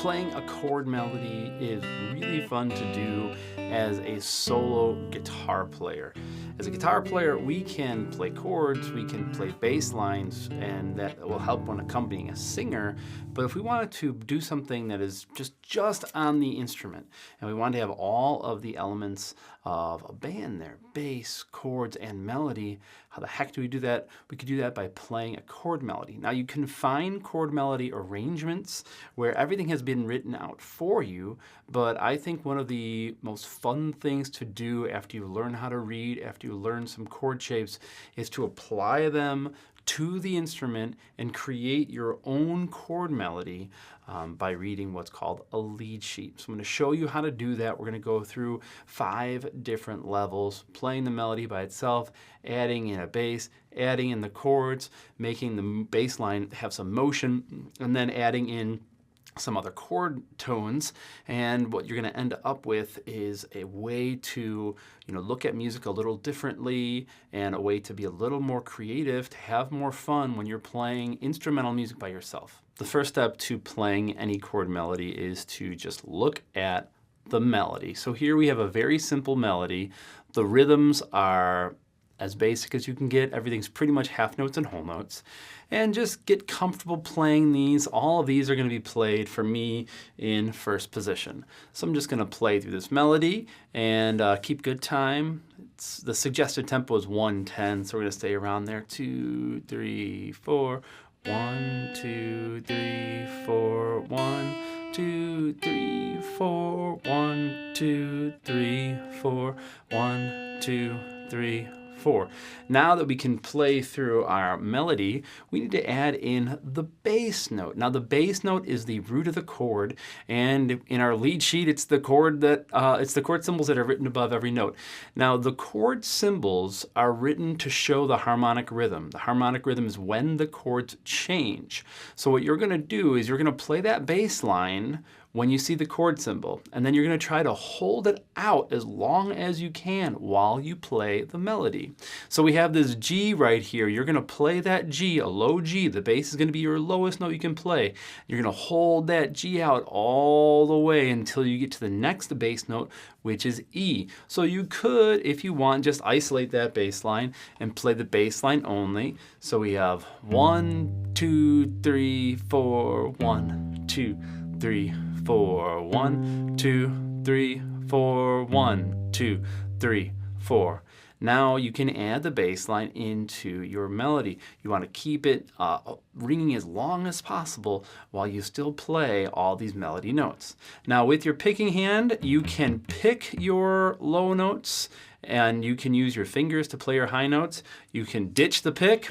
playing a chord melody is really fun to do as a solo guitar player. As a guitar player, we can play chords, we can play bass lines, and that will help when accompanying a singer. But if we wanted to do something that is just on the instrument, and we want to have all of the elements of a band there, bass, chords, and melody, how the heck do we do that? We could do that by playing a chord melody. Now you can find chord melody arrangements where everything has been written out for you, but I think one of the most fun things to do after you learn how to read, after you learn some chord shapes, is to apply them to the instrument and create your own chord melody by reading what's called a lead sheet. So I'm going to show you how to do that. We're going to go through 5 different levels, playing the melody by itself, adding in a bass, adding in the chords, making the bass line have some motion, and then adding in some other chord tones. And what you're going to end up with is a way to look at music a little differently, and a way to be a little more creative, to have more fun when you're playing instrumental music by yourself. The first step to playing any chord melody is to just look at the melody. So here we have a very simple melody. The rhythms are as basic as you can get. Everything's pretty much half notes and whole notes. And just get comfortable playing these. All of these are going to be played for me in first position. So I'm just going to play through this melody and keep good time. The suggested tempo is 110, so we're going to stay around there. 2, 3, 4. 1, 2, 3, 4. 1, 2, 3, 4. 1, 2, 3, 4. 1, 2, 3, 4. Now that we can play through our melody, we need to add in the bass note. Now the bass note is the root of the chord, and in our lead sheet, it's the chord symbols that are written above every note. Now the chord symbols are written to show the harmonic rhythm. The harmonic rhythm is when the chords change. So what you're going to do is you're going to play that bass line when you see the chord symbol, and then you're going to try to hold it out as long as you can while you play the melody. So we have this G right here. You're going to play that G, a low G. The bass is going to be your lowest note you can play. You're going to hold that G out all the way until you get to the next bass note, which is E. So you could, if you want, just isolate that bass line and play the bass line only. So we have 1, 2, 3, 4, 1, 2, 3, 4, 1, 2, 3, 4, 1, 2, 3, 4. Now you can add the bass line into your melody. You want to keep it ringing as long as possible while you still play all these melody notes. Now with your picking hand, you can pick your low notes, and you can use your fingers to play your high notes. You can ditch the pick.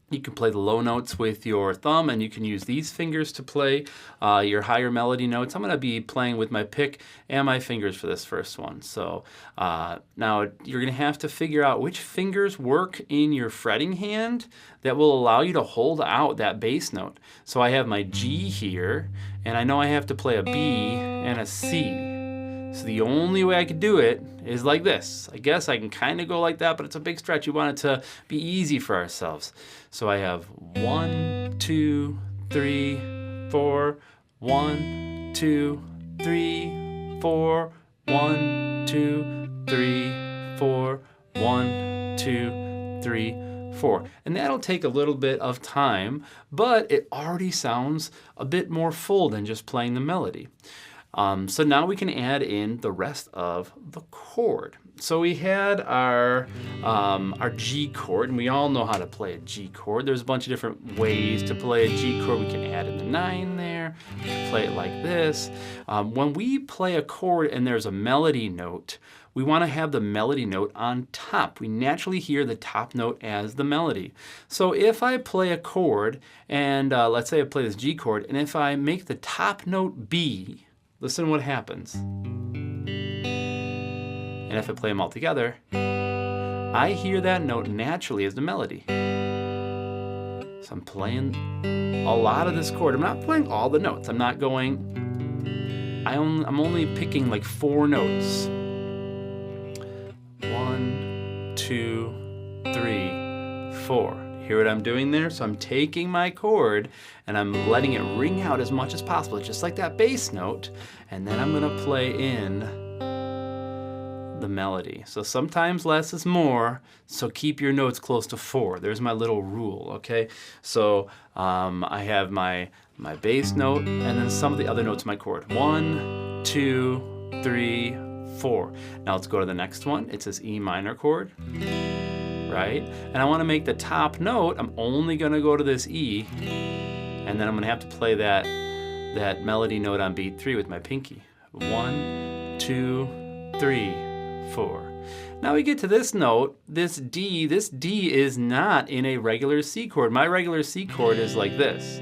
You can play the low notes with your thumb, and you can use these fingers to play your higher melody notes. I'm going to be playing with my pick and my fingers for this first one. So now you're going to have to figure out which fingers work in your fretting hand that will allow you to hold out that bass note. So I have my G here, and I know I have to play a B and a C. So the only way I could do it is like this. I guess I can kind of go like that, but it's a big stretch. We want it to be easy for ourselves. So I have 1, 2, 3, 4, 1, 2, 3, 4, 1, 2, 3, 4, 1, 2, 3, 4. And that'll take a little bit of time, but it already sounds a bit more full than just playing the melody. So now we can add in the rest of the chord. So we had our G chord, and we all know how to play a G chord. There's a bunch of different ways to play a G chord. We can add in the 9 there. We can play it like this. When we play a chord and there's a melody note, we want to have the melody note on top. We naturally hear the top note as the melody. So if I play a chord, and let's say I play this G chord, and if I make the top note B, listen what happens. And if I play them all together, I hear that note naturally as the melody. So I'm playing a lot of this chord. I'm not playing all the notes. I'm not going, I'm only picking like 4 notes. 1, 2, 3, 4. Hear what I'm doing there? So I'm taking my chord and I'm letting it ring out as much as possible, just like that bass note, and then I'm gonna play in the melody. So sometimes less is more, so keep your notes close to 4. There's my little rule, okay? So I have my bass note and then some of the other notes of my chord. 1, 2, 3, 4. Now let's go to the next one. It's this E minor chord, right? And I want to make the top note, I'm only going to go to this E, and then I'm going to have to play that melody note on beat 3 with my pinky. 1, 2, 3, 4. Now we get to this note, this D is not in a regular C chord. My regular C chord is like this,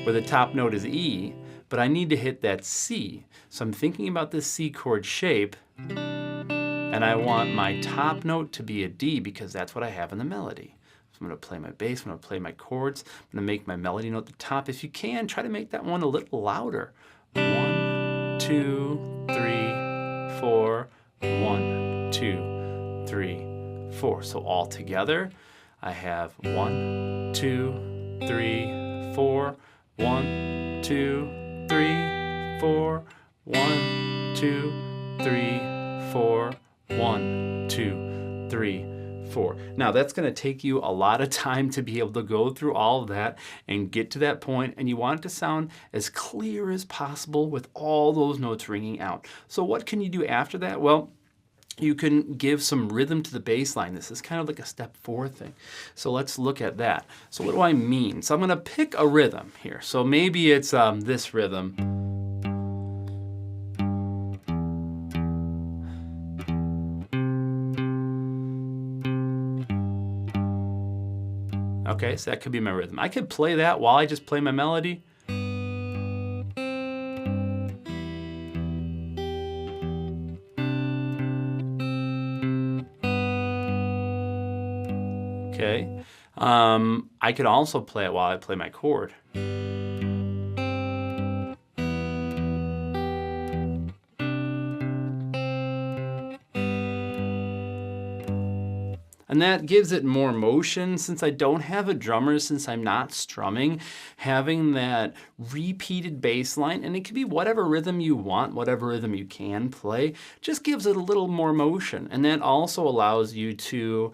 where the top note is E, but I need to hit that C. So I'm thinking about this C chord shape, and I want my top note to be a D because that's what I have in the melody. So I'm gonna play my bass, I'm gonna play my chords, I'm gonna make my melody note the top. If you can, try to make that one a little louder. 1, 2, 3, 4, 1, 2, 3, 4. So all together, I have 1, 2, 3, 4, 1, 2, 3, 4, 1, 2, 3, 4, 1, 2, 3, 4. Now that's going to take you a lot of time to be able to go through all of that and get to that point, and you want it to sound as clear as possible with all those notes ringing out. So what can you do after that? Well, you can give some rhythm to the bass line. This is kind of like a step 4 thing. So let's look at that. So what do I mean? So I'm going to pick a rhythm here. So maybe it's this rhythm. Okay, so that could be my rhythm. I could play that while I just play my melody. Okay, I could also play it while I play my chord. And that gives it more motion. Since I don't have a drummer, since I'm not strumming, having that repeated bass line, and it can be whatever rhythm you want, whatever rhythm you can play, just gives it a little more motion. And that also allows you to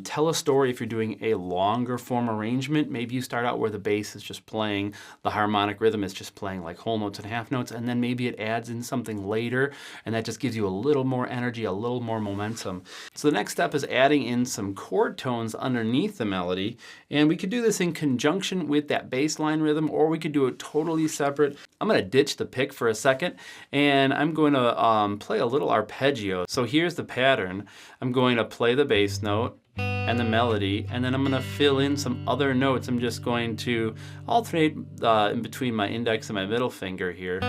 tell a story if you're doing a longer form arrangement. Maybe you start out where the bass is just playing, the harmonic rhythm is just playing like whole notes and half notes, and then maybe it adds in something later, and that just gives you a little more energy, a little more momentum. So the next step is adding in some chord tones underneath the melody, and we could do this in conjunction with that bass line rhythm, or we could do it totally separate. I'm going to ditch the pick for a second, and I'm going to play a little arpeggio. So here's the pattern. I'm going to play the bass note and the melody, and then I'm going to fill in some other notes. I'm just going to alternate in between my index and my middle finger here.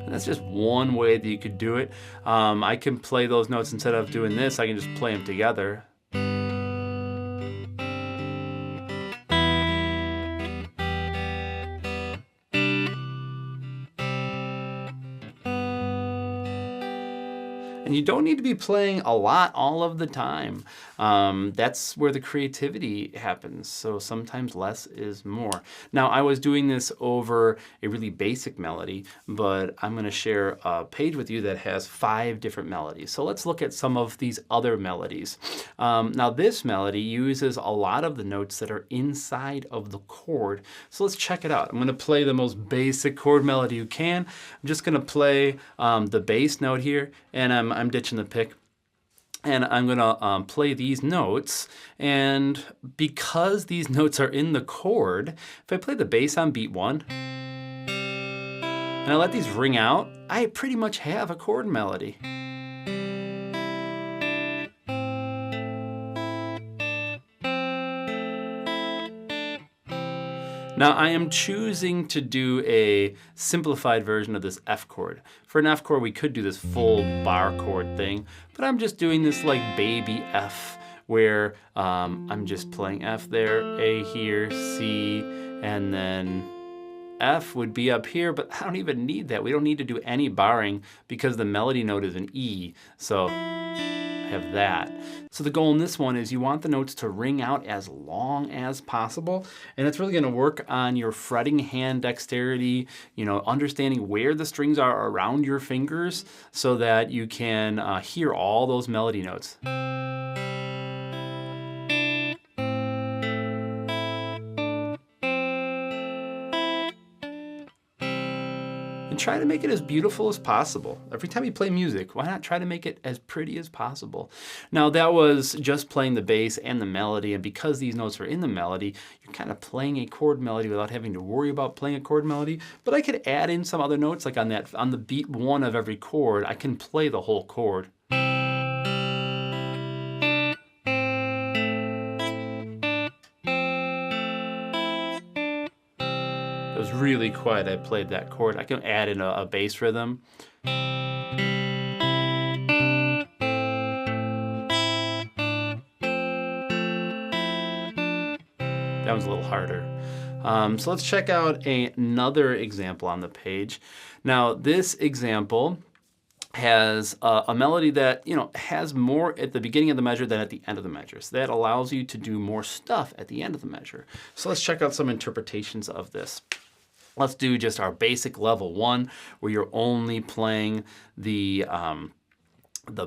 That's just one way that you could do it. I can play those notes instead of doing this. I can just play them together. And you don't need to be playing a lot all of the time. That's where the creativity happens. So sometimes less is more. Now, I was doing this over a really basic melody, but I'm going to share a page with you that has 5 different melodies. So let's look at some of these other melodies. Now, this melody uses a lot of the notes that are inside of the chord. So let's check it out. I'm going to play the most basic chord melody you can. I'm just going to play the bass note here, and I'm ditching the pick, and I'm gonna play these notes. And because these notes are in the chord, if I play the bass on beat 1 and I let these ring out, I pretty much have a chord melody. Now I am choosing to do a simplified version of this F chord. For an F chord, we could do this full bar chord thing, but I'm just doing this like baby F, where I'm just playing F there, A here, C, and then F would be up here, but I don't even need that. We don't need to do any barring because the melody note is an E. So I have that. So the goal in this one is you want the notes to ring out as long as possible. And that's really going to work on your fretting hand dexterity, you know, understanding where the strings are around your fingers so that you can hear all those melody notes. And try to make it as beautiful as possible. Every time you play music, why not try to make it as pretty as possible? Now that was just playing the bass and the melody, and because these notes are in the melody, you're kind of playing a chord melody without having to worry about playing a chord melody. But I could add in some other notes, like on the beat 1 of every chord, I can play the whole chord. It was really quiet. I played that chord. I can add in a bass rhythm. That was a little harder. So let's check out another example on the page. Now this example has a melody that, you know, has more at the beginning of the measure than at the end of the measure. So that allows you to do more stuff at the end of the measure. So let's check out some interpretations of this. Let's do just our basic level 1, where you're only playing the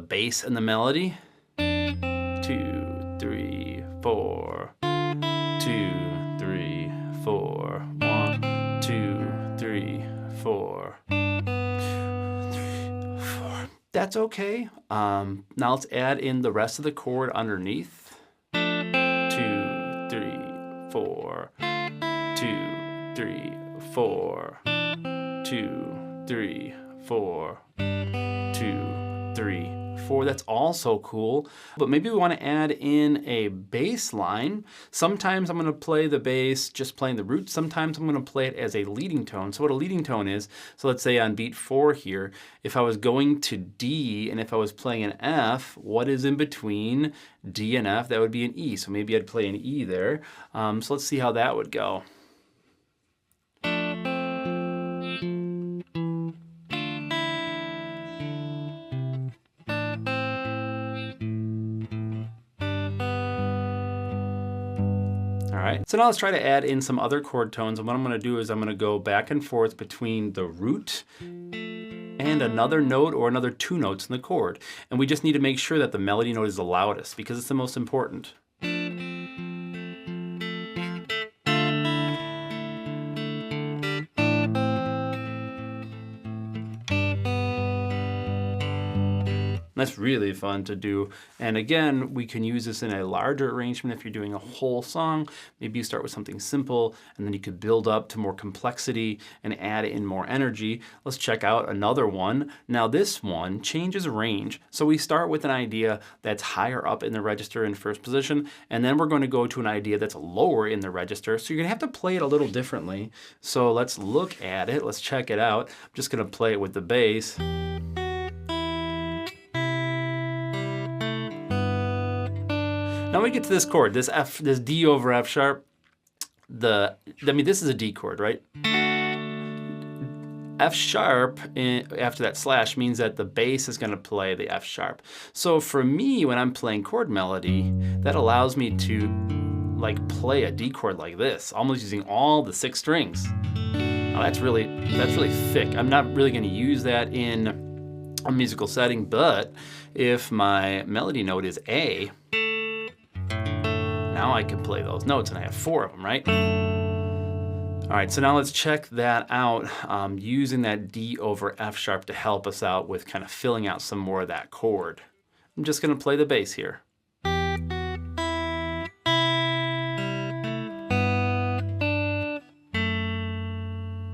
bass and the melody. 2, 3, 4. 2, 3, 4. 1, 2, 3, 4. 3, 4. That's okay. Now let's add in the rest of the chord underneath. 2, 3, 4. 2, 3, 4. 2, 3, 4. 2, 3, 4. That's also cool. But maybe we want to add in a bass line. Sometimes I'm going to play the bass just playing the root. Sometimes I'm going to play it as a leading tone. So what a leading tone is, so let's say on beat 4 here, if I was going to D and if I was playing an F, what is in between D and F? That would be an E. So maybe I'd play an E there. So let's see how that would go. Alright, so now let's try to add in some other chord tones, and what I'm going to do is I'm going to go back and forth between the root and another note or another 2 notes in the chord. And we just need to make sure that the melody note is the loudest because it's the most important. That's really fun to do. And again, we can use this in a larger arrangement if you're doing a whole song. Maybe you start with something simple and then you could build up to more complexity and add in more energy. Let's check out another one. Now this one changes range. So we start with an idea that's higher up in the register in first position, and then we're going to go to an idea that's lower in the register. So you're gonna have to play it a little differently. So let's look at it. Let's check it out. I'm just gonna play it with the bass. Now we get to this chord, this D over F sharp. This is a D chord, right? F sharp after that slash means that the bass is going to play the F sharp. So for me, when I'm playing chord melody, that allows me to like play a D chord like this, almost using all the 6 strings. Now that's really thick. I'm not really going to use that in a musical setting, but if my melody note is A, now I can play those notes, and I have 4 of them, right? All right, so now let's check that out using that D over F sharp to help us out with kind of filling out some more of that chord. I'm just gonna play the bass here.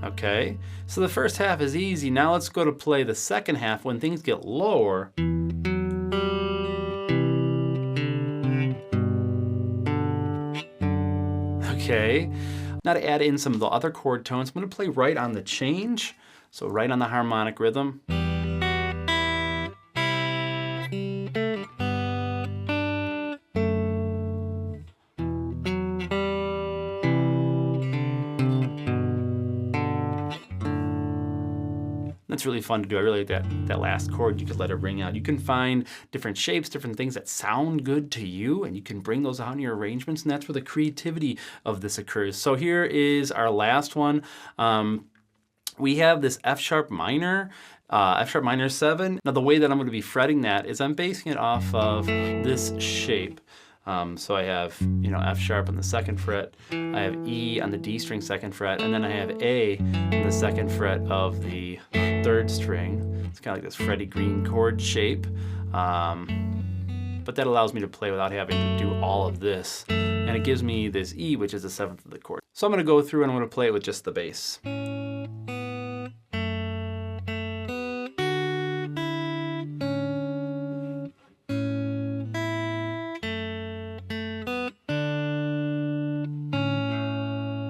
Okay, so the first half is easy. Now let's go to play the second half when things get lower. Okay, now to add in some of the other chord tones, I'm going to play right on the change, so right on the harmonic rhythm. It's really fun to do. I really like that last chord. You could let it ring out. You can find different shapes, different things that sound good to you, and you can bring those out in your arrangements, and that's where the creativity of this occurs. So here is our last one. We have this F sharp minor, F sharp minor 7. Now the way that I'm going to be fretting that is I'm basing it off of this shape. So I have, F sharp on the 2nd fret, I have E on the D string 2nd fret, and then I have A on the 2nd fret of the 3rd string. It's kind of like this Freddie Green chord shape. But that allows me to play without having to do all of this. And it gives me this E, which is the 7th of the chord. So I'm going to go through and I'm going to play it with just the bass.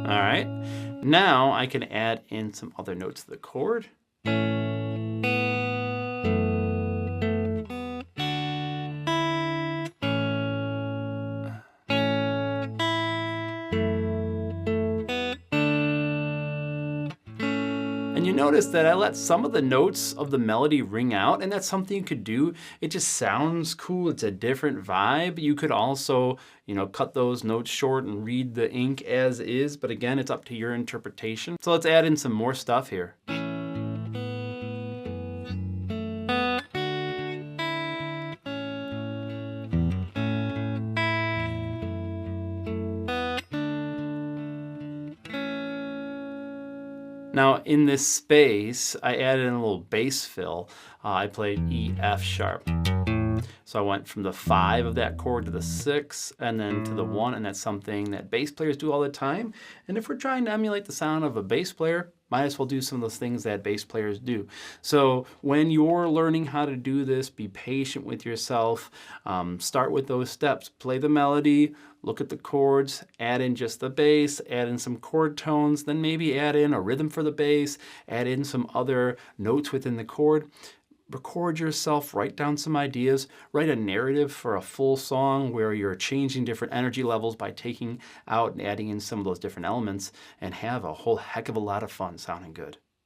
All right, now I can add in some other notes to the chord. And you notice that I let some of the notes of the melody ring out, and that's something you could do. It just sounds cool. It's a different vibe. You could also, cut those notes short and read the ink as is, but again, it's up to your interpretation. So let's add in some more stuff here. Now in this space, I added in a little bass fill. I played E, F sharp. So I went from the 5 of that chord to the 6 and then to the 1, and that's something that bass players do all the time. And if we're trying to emulate the sound of a bass player, might as well do some of those things that bass players do. So when you're learning how to do this, be patient with yourself. Start with those steps. Play the melody, look at the chords, add in just the bass, add in some chord tones, then maybe add in a rhythm for the bass, add in some other notes within the chord. Record yourself, write down some ideas, write a narrative for a full song where you're changing different energy levels by taking out and adding in some of those different elements, and have a whole heck of a lot of fun sounding good.